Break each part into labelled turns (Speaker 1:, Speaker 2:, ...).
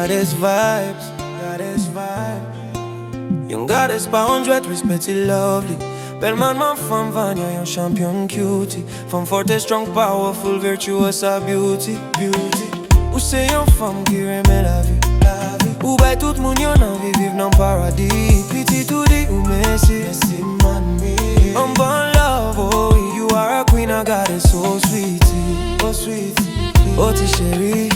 Speaker 1: goddess vibes, goddess vibes. Young goddess pas jwèt, respè lovely. Belle manman, fanm, vanyan, yon chanpyonn cutie. Fanm forte, strong, powerful, virtuous, a beauty, beauty. Ou se yon fanm ki renmen lavi, lavi. Ou bay tout moun yon anvi viv nan paradi. Pitit tout, ou mèsi, mèsi, manmi. I'm born love, oh, you are a queen, I got it so sweetie, oh sweetie. Oh ti cheri,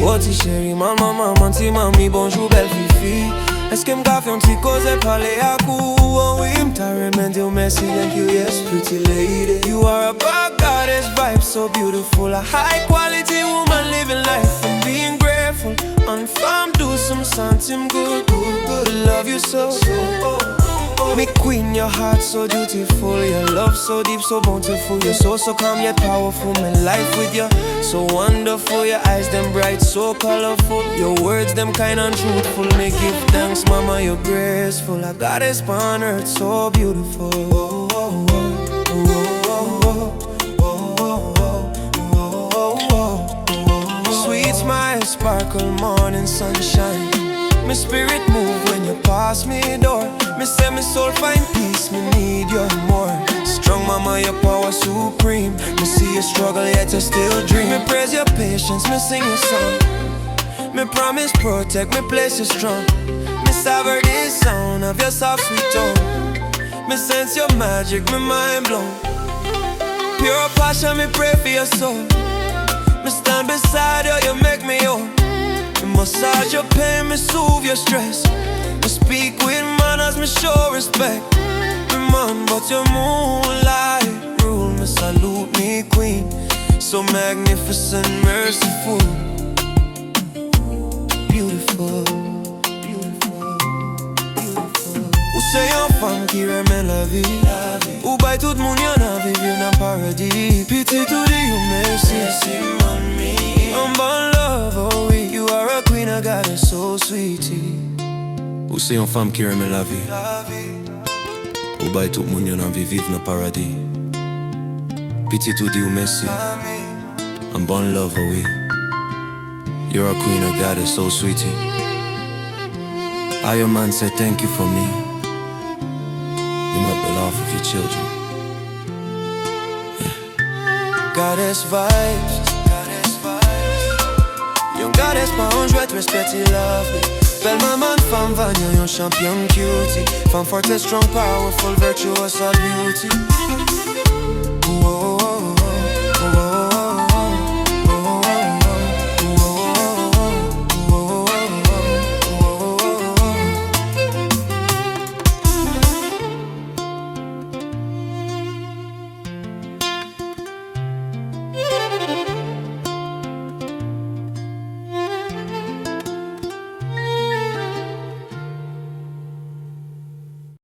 Speaker 1: oh ti cheri. Manman, manmi, bonjou, belle fifi. Eske m'ka fè yon ti koze pale akou. Oh oui, m'ta renmen di ou mèsi, thank you, yes, pretty lady. You are a bad goddess vibe, so beautiful. A high quality woman living life and being grateful. And fanm, douss, santi'm good, good, good. Love you so, me queen, your heart so dutiful. Your love so deep, so bountiful. You're so calm yet powerful. My life with you, so wonderful. Your eyes them bright, so colorful. Your words them kind and truthful. Me give thanks, mama, you're graceful. I got this on earth, so beautiful. Sweet smile, sparkle, morning sunshine. My spirit move when you pass me door. Me say my soul find peace, me need you more. Strong mama, your power supreme. Me see you struggle yet you still dream. Me praise your patience, me sing your song. Me promise protect, me place you strong. Me savor this sound of your soft sweet tone. Me sense your magic, me mind blown. Pure passion, me pray for your soul. Me stand beside you, you make me whole. Me massage your pain, me soothe your stress. Me speak with manners, me show respect. Me man, but your moonlight rule. Me salute me queen, so magnificent, merciful. Beautiful, beautiful, beautiful. Ou se yon fanm ki renmen lavi, ou bay tout moun yon anvi viv nan paradi. Pitit tout, ou mèsi, mèsi, manmi. I'm born love, oh oui, you are a queen, I got it so sweetie. Ou se yon fanm ki renmen lavi, ou bay tout moun yon anvi viv nan paradi. Pitit tout, ou mèsi. I'm born love, oh oui, you're a queen, I got it so sweetie. I your man said thank you for me. You might be laugh of your children. Yeah. Goddess vibes, goddess vibes. Young goddess pas jwèt, respè lovely. Belle manman, fanm, vanyan, yon chanpyonn cutie. Fanm forte, strong, powerful, virtuous, a beauty.